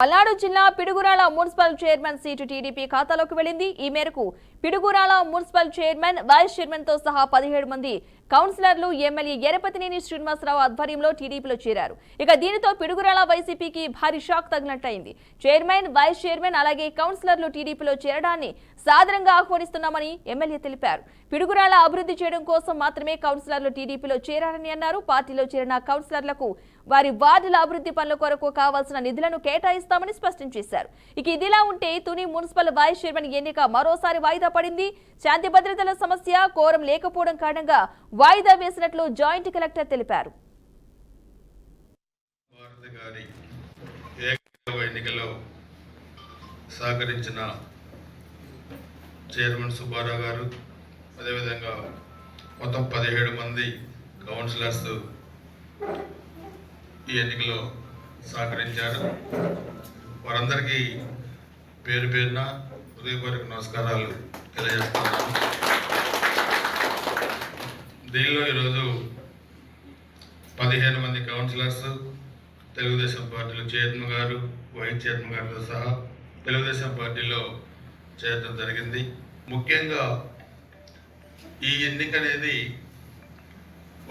పల్నాడు జిల్లా Piduguralla municipal chairman seat TDP ఖాతాలోకి వెళ్లింది. ఈ మేరకు Piduguralla municipal chairman, vice chairman తో సహా 17 మంది కౌన్సిలర్లు ఎమ్మెల్యే ఎరపతినేని శ్రీనివాసరావు ఆధ్వర్యంలో టీడీపీలో చేరారు. ఇక దీనితో పిడుగురాల వైసీపీకి భారీ షాక్ తగినట్టయింది. చైర్మన్, వైస్ చైర్మన్ అలాగే కౌన్సిలర్లు టీడీపీలో చేరడాన్ని సాదరంగా ఆహ్వానిస్తున్నామని ఎమ్మెల్యే తెలిపారు. పిడుగురాల అభివృద్ధి చేయడం కోసం మాత్రమే కౌన్సిలర్లు టీడీపీలో చేరారని అన్నారు. పార్టీలో చేరిన కౌన్సిలర్లకు వారి వార్డుల అభివృద్ధి పనుల కొరకు కావాల్సిన నిధులను కేటాయిస్తామని స్పష్టం చేశారు. ఇక ఇదిలా ఉంటే తుని మున్సిపల్ వైస్ చైర్మన్ ఎన్నిక మరోసారి వాయిదా పడింది. శాంతి భద్రతల సమస్య, కోరం లేకపోవడం కారణంగా వాయిదా వేసినట్లు జాయింట్ కలెక్టర్ తెలిపారు. ఎన్నికలో సహకరించిన చైర్మన్ సుబ్బారావు గారు, అదేవిధంగా మొత్తం 17 మంది కౌన్సిలర్స్ ఈ ఎన్నికలో సహకరించారు. వారందరికీ పేరు పేరున హృదయపూర్వక నమస్కారాలు తెలియజేస్తున్నాను. దీనిలో ఈరోజు 15 మంది కౌన్సిలర్స్, తెలుగుదేశం పార్టీలో చైర్మన్ గారు, వైస్ చైర్మన్ గారితో సహా తెలుగుదేశం పార్టీలో చేరడం జరిగింది. ముఖ్యంగా ఈ ఎన్నిక అనేది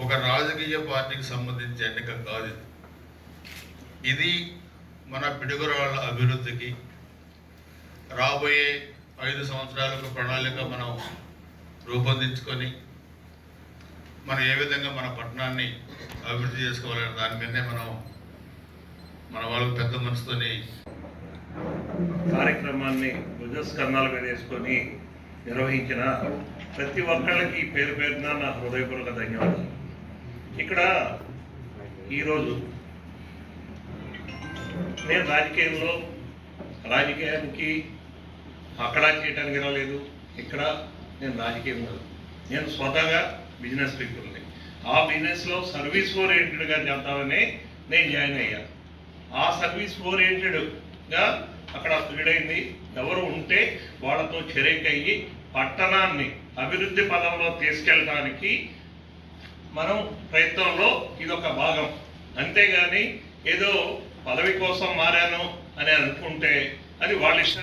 ఒక రాజకీయ పార్టీకి సంబంధించిన ఎన్నిక కాదు. ఇది మన పిడుగురాళ్ళ అభివృద్ధికి రాబోయే 5 సంవత్సరాలకు ప్రణాళిక మనం రూపొందించుకొని మనం ఏ విధంగా మన పట్టణాన్ని అభివృద్ధి చేసుకోవాలనే దాని మీదనే మన వాళ్ళకి పెద్ద మనసుతోని కార్యక్రమాన్ని భుజస్కంధాల మీద వేసుకొని నిర్వహించిన ప్రతి ఒక్కళ్ళకి పేరు పేరున నా హృదయపూర్వక ధన్యవాదాలు. ఇక్కడ ఈరోజు నేను రాజకీయానికి అక్కడ చేయడానికి రాలేదు. ఇక్కడ నేను రాజకీయం కాదు, నేను స్వతహాగా బిజినెస్ పీపుల్ని. ఆ బిజినెస్లో సర్వీస్ ఓరియంటెడ్గా చేద్దామని నేను జాయిన్ అయ్యా. ఆ సర్వీస్ ఓరియంటెడ్గా అక్కడ ఫీడైంది. ఎవరు ఉంటే వాళ్ళతో చెరేకయ్యి పట్టణాన్ని అభివృద్ధి పదంలో తీసుకెళ్ళడానికి మనం ప్రయత్నంలో ఇదొక భాగం. అంతేగాని ఏదో పదవి కోసం మారాను అని అనుకుంటే అది వాళ్ళ ఇష్టం.